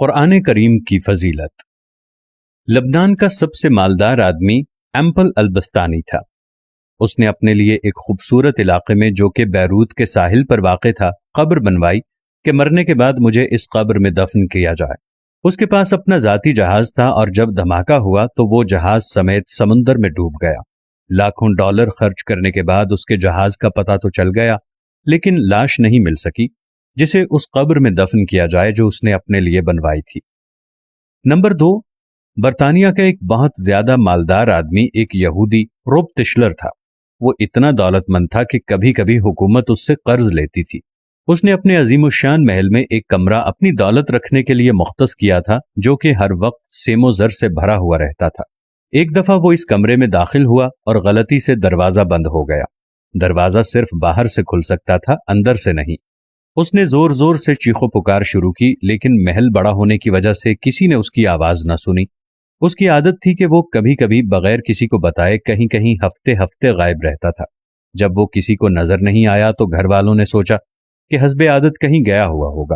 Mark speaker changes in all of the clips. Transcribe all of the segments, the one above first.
Speaker 1: قرآن کریم کی فضیلت۔ لبنان کا سب سے مالدار آدمی ایمپل البستانی تھا۔ اس نے اپنے لیے ایک خوبصورت علاقے میں جو کہ بیروت کے ساحل پر واقع تھا قبر بنوائی کہ مرنے کے بعد مجھے اس قبر میں دفن کیا جائے۔ اس کے پاس اپنا ذاتی جہاز تھا اور جب دھماکہ ہوا تو وہ جہاز سمیت سمندر میں ڈوب گیا۔ لاکھوں ڈالر خرچ کرنے کے بعد اس کے جہاز کا پتہ تو چل گیا، لیکن لاش نہیں مل سکی جسے اس قبر میں دفن کیا جائے جو اس نے اپنے لیے بنوائی تھی۔ نمبر 2، برطانیہ کا ایک بہت زیادہ مالدار آدمی ایک یہودی روب تشلر تھا۔ وہ اتنا دولت مند تھا کہ کبھی کبھی حکومت اس سے قرض لیتی تھی۔ اس نے اپنے عظیم الشان محل میں ایک کمرہ اپنی دولت رکھنے کے لیے مختص کیا تھا جو کہ ہر وقت سیم و زر سے بھرا ہوا رہتا تھا۔ ایک دفعہ وہ اس کمرے میں داخل ہوا اور غلطی سے دروازہ بند ہو گیا۔ دروازہ صرف باہر سے کھل سکتا تھا، اندر سے نہیں۔ اس نے زور زور سے چیخو پکار شروع کی، لیکن محل بڑا ہونے کی وجہ سے کسی نے اس کی آواز نہ سنی۔ اس کی عادت تھی کہ وہ کبھی کبھی بغیر کسی کو بتائے کہیں کہیں ہفتے ہفتے غائب رہتا تھا۔ جب وہ کسی کو نظر نہیں آیا تو گھر والوں نے سوچا کہ حسب عادت کہیں گیا ہوا ہوگا۔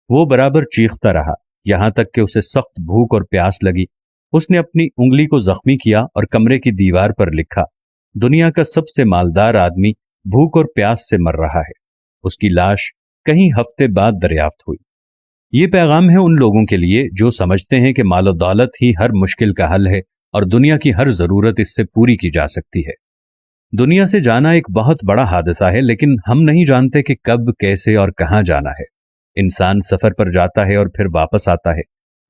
Speaker 1: وہ برابر چیختا رہا یہاں تک کہ اسے سخت بھوک اور پیاس لگی۔ اس نے اپنی انگلی کو زخمی کیا اور کمرے کی دیوار پر لکھا، دنیا کا سب سے مالدار آدمی بھوک اور پیاس سے مر رہا ہے۔ اس کی لاش کئی ہفتے بعد دریافت ہوئی۔ یہ پیغام ہے ان لوگوں کے لیے جو سمجھتے ہیں کہ مال و دولت ہی ہر مشکل کا حل ہے اور دنیا کی ہر ضرورت اس سے پوری کی جا سکتی ہے۔ دنیا سے جانا ایک بہت بڑا حادثہ ہے، لیکن ہم نہیں جانتے کہ کب، کیسے اور کہاں جانا ہے۔ انسان سفر پر جاتا ہے اور پھر واپس آتا ہے،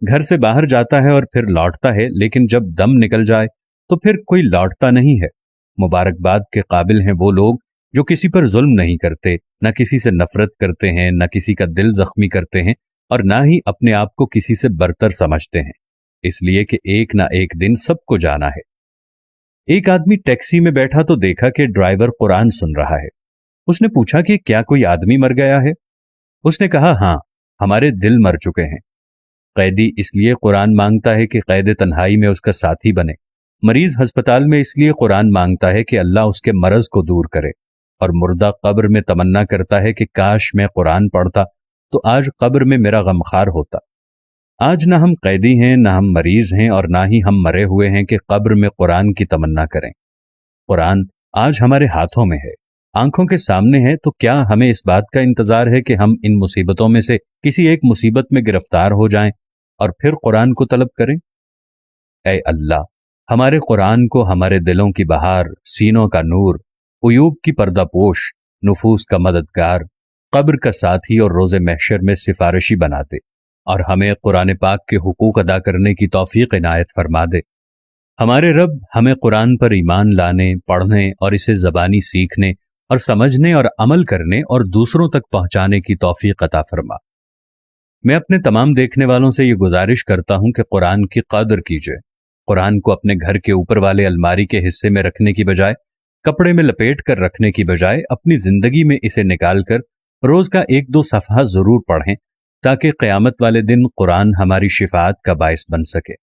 Speaker 1: گھر سے باہر جاتا ہے اور پھر لوٹتا ہے، لیکن جب دم نکل جائے تو پھر کوئی لوٹتا نہیں ہے۔ مبارکباد کے قابل ہیں وہ لوگ جو کسی پر ظلم نہیں کرتے، نہ کسی سے نفرت کرتے ہیں، نہ کسی کا دل زخمی کرتے ہیں اور نہ ہی اپنے آپ کو کسی سے برتر سمجھتے ہیں، اس لیے کہ ایک نہ ایک دن سب کو جانا ہے۔ ایک آدمی ٹیکسی میں بیٹھا تو دیکھا کہ ڈرائیور قرآن سن رہا ہے۔ اس نے پوچھا کہ کیا کوئی آدمی مر گیا ہے؟ اس نے کہا ہاں، ہمارے دل مر چکے ہیں۔ قیدی اس لیے قرآن مانگتا ہے کہ قید تنہائی میں اس کا ساتھی بنے۔ مریض ہسپتال میں اس لیے قرآن مانگتا ہے کہ اللہ اس کے مرض کو دور کرے، اور مردہ قبر میں تمنا کرتا ہے کہ کاش میں قرآن پڑھتا تو آج قبر میں میرا غمخوار ہوتا۔ آج نہ ہم قیدی ہیں، نہ ہم مریض ہیں، اور نہ ہی ہم مرے ہوئے ہیں کہ قبر میں قرآن کی تمنا کریں۔ قرآن آج ہمارے ہاتھوں میں ہے، آنکھوں کے سامنے ہے، تو کیا ہمیں اس بات کا انتظار ہے کہ ہم ان مصیبتوں میں سے کسی ایک مصیبت میں گرفتار ہو جائیں اور پھر قرآن کو طلب کریں؟ اے اللہ، ہمارے قرآن کو ہمارے دلوں کی بہار، سینوں کا نور، عیوب کی پردہ پوش، نفوس کا مددگار، قبر کا ساتھی اور روز محشر میں سفارشی بنا دے، اور ہمیں قرآن پاک کے حقوق ادا کرنے کی توفیق عنایت فرما دے۔ ہمارے رب ہمیں قرآن پر ایمان لانے، پڑھنے اور اسے زبانی سیکھنے اور سمجھنے اور عمل کرنے اور دوسروں تک پہنچانے کی توفیق عطا فرما۔ میں اپنے تمام دیکھنے والوں سے یہ گزارش کرتا ہوں کہ قرآن کی قدر کیجیے۔ قرآن کو اپنے گھر کے اوپر والے الماری کے حصے میں رکھنے کی بجائے، کپڑے میں لپیٹ کر رکھنے کی بجائے، اپنی زندگی میں اسے نکال کر روز کا 1-2 صفحہ ضرور پڑھیں تاکہ قیامت والے دن قرآن ہماری شفاعت کا باعث بن سکے۔